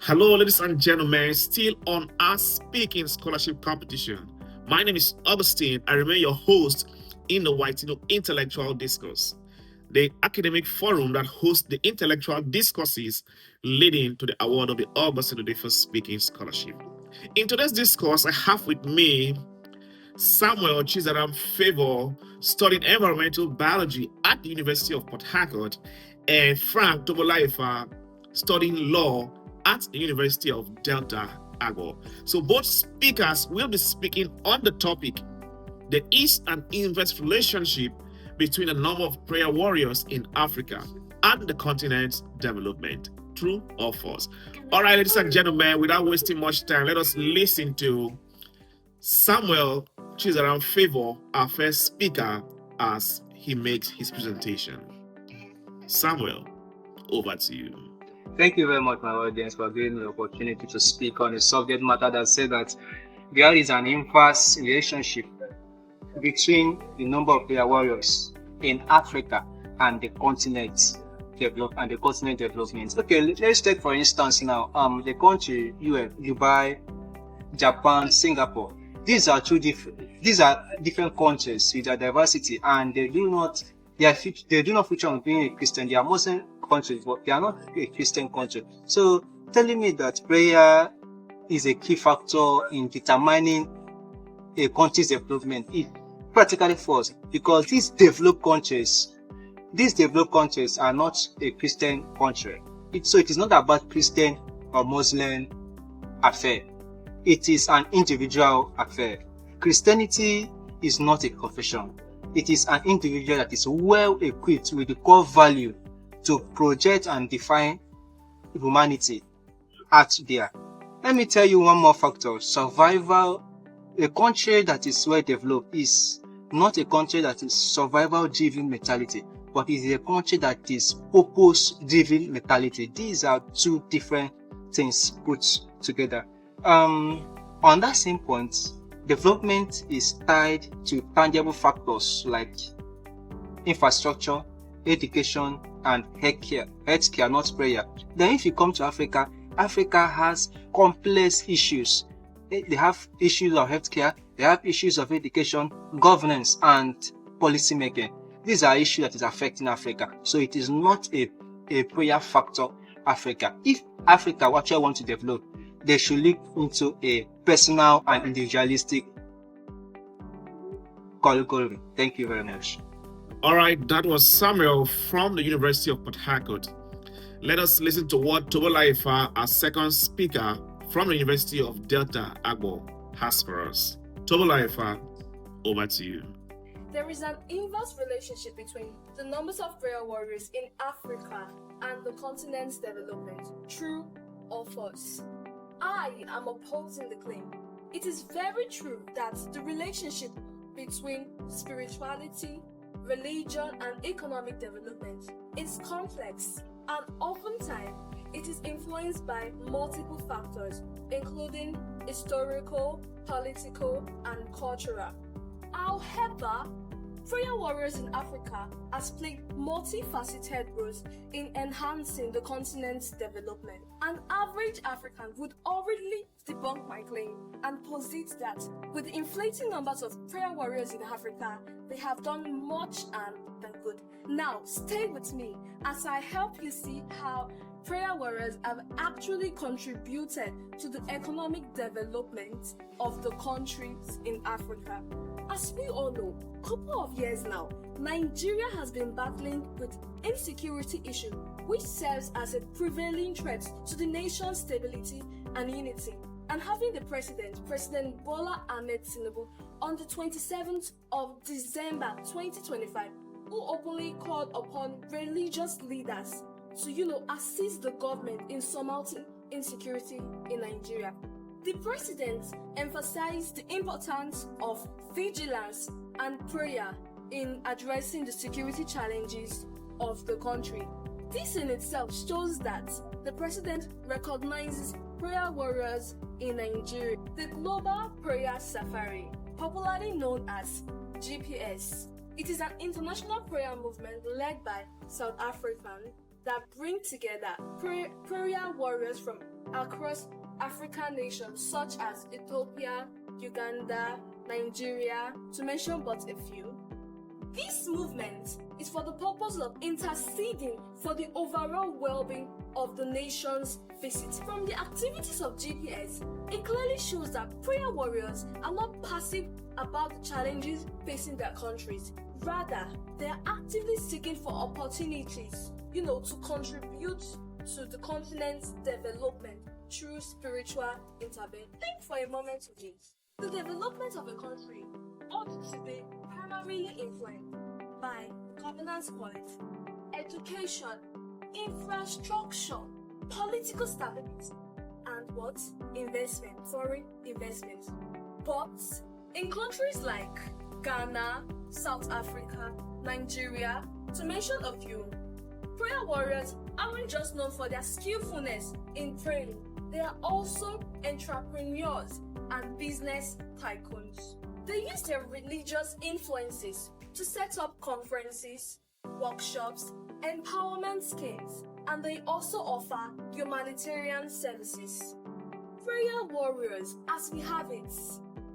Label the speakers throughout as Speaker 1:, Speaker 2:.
Speaker 1: Hello, ladies and gentlemen, still on our speaking scholarship competition. My name is Augustine. I remain your host in the Whitino Intellectual Discourse, the academic forum that hosts the intellectual discourses leading to the award of the Augustine Udefa Speaking Scholarship. In today's discourse, I have with me Samuel Chizaram Favour, studying environmental biology at the University of Port Harcourt, and Frank Toubolayefa, studying law at the University of Delta Agbo. So both speakers will be speaking on the topic, the east and inverse relationship between a number of prayer warriors in Africa and the continent's development. True or false? All right, ladies and gentlemen, without wasting much time, let us listen to Samuel Chizaram Favour, our first speaker, as he makes his presentation. Samuel, over to you.
Speaker 2: Thank you very much, my audience, for giving me the opportunity to speak on a subject matter that says that there is an inverse relationship between the number of prayer warriors in Africa and the continent development. Okay, let's take for instance now the country US, Dubai, Japan, Singapore. These are different countries with their diversity, and they do not feature on being a Christian. They are Muslim countries, but they are not a Christian country. So telling me that prayer is a key factor in determining a country's development is practically false, because these developed countries are not a Christian country. So it is not about Christian or Muslim affair. It is an individual affair. Christianity is not a confession. It is an individual that is well equipped with the core value to project and define humanity out there. Let me tell you one more factor. Survival. A country that is well developed is not a country that is survival-driven mentality, but is a country that is purpose-driven mentality. These are two different things put together. On that same point, development is tied to tangible factors like infrastructure, education, and healthcare, not prayer. Then if you come to Africa, Africa has complex issues. They have issues of healthcare, they have issues of education, governance, and policy making. These are issues that is affecting Africa. So it is not a prayer factor Africa. If Africa actually want to develop, they should look into a personal and individualistic curriculum. Thank you very much.
Speaker 1: All right, that was Samuel from the University of Port Harcourt. Let us listen to what Toubolayefa, our second speaker from the University of Delta Agbo, has for us. Toubolayefa, over to you.
Speaker 3: There is an inverse relationship between the numbers of prayer warriors in Africa and the continent's development. True or false? I am opposing the claim. It is very true that the relationship between spirituality, religion, and economic development is complex, and oftentimes it is influenced by multiple factors, including historical, political, and cultural. However, prayer warriors in Africa has played multifaceted roles in enhancing the continent's development. An average African would already debunk my claim and posit that with the inflating numbers of prayer warriors in Africa, they have done much harm than good. Now, stay with me as I help you see how prayer warriors have actually contributed to the economic development of the countries in Africa. As we all know, a couple of years now, Nigeria has been battling with insecurity issue, which serves as a prevailing threat to the nation's stability and unity. And having the President Bola Ahmed Tinubu, on the 27th of December 2025, who openly called upon religious leaders to, assist the government in surmounting insecurity in Nigeria. The president emphasized the importance of vigilance and prayer in addressing the security challenges of the country. This in itself shows that the president recognizes prayer warriors in Nigeria. The Global Prayer Safari, popularly known as GPS, it is an international prayer movement led by South Africans that bring together prayer warriors from across African nations such as Ethiopia, Uganda, Nigeria, to mention but a few. This movement is for the purpose of interceding for the overall well-being of the nations visited. From the activities of GPS, it clearly shows that prayer warriors are not passive about the challenges facing their countries. Rather, they are actively seeking for opportunities, to contribute to the continent's development through spiritual intervention. Think for a moment of this. The development of a country ought to be primarily influenced by governance quality, education, infrastructure, political stability, and what? Investment, foreign investment. But in countries like Ghana, South Africa, Nigeria, to mention a few, prayer warriors aren't just known for their skillfulness in praying, they are also entrepreneurs and business tycoons. They use their religious influences to set up conferences, workshops, empowerment schemes, and they also offer humanitarian services. Prayer warriors, as we have it,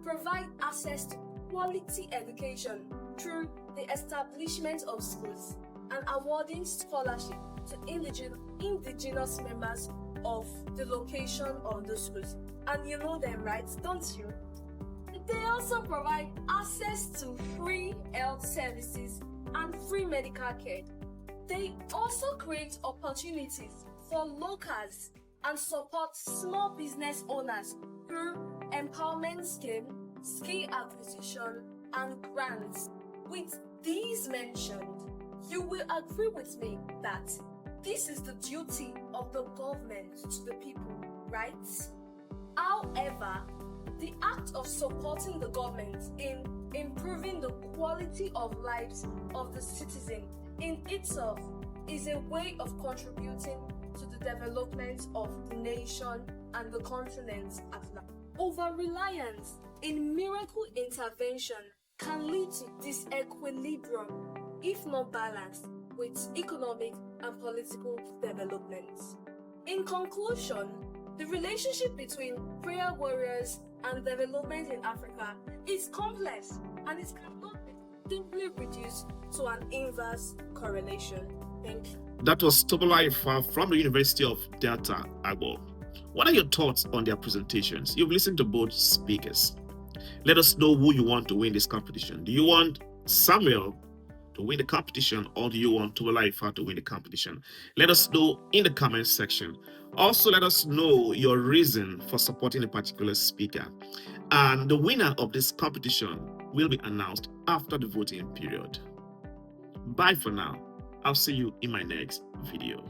Speaker 3: provide access to quality education through the establishment of schools and awarding scholarship to indigenous members of the location of the schools. And you know them, right? Don't you? They also provide access to free health services and free medical care. They also create opportunities for locals and support small business owners through empowerment scheme, skill acquisition, and grants. With these mentioned, you will agree with me that this is the duty of the government to the people, right? However, the act of supporting the government in improving the quality of lives of the citizen in itself is a way of contributing to the development of the nation and the continent at large. Over-reliance in miracle intervention can lead to disequilibrium, if not balance, with economic and political developments. In conclusion, the relationship between prayer warriors and development in Africa is complex and it cannot be simply reduced to an inverse correlation. Thank you.
Speaker 1: That was Toubolayefa from the University of Delta, Agbo. What are your thoughts on their presentations? You've listened to both speakers. Let us know who you want to win this competition. Do you want Samuel to win the competition, or do you want Toubolayefa to win the competition? Let us know in the comments section. Also, let us know your reason for supporting a particular speaker. And the winner of this competition will be announced after the voting period. Bye for now. I'll see you in my next video.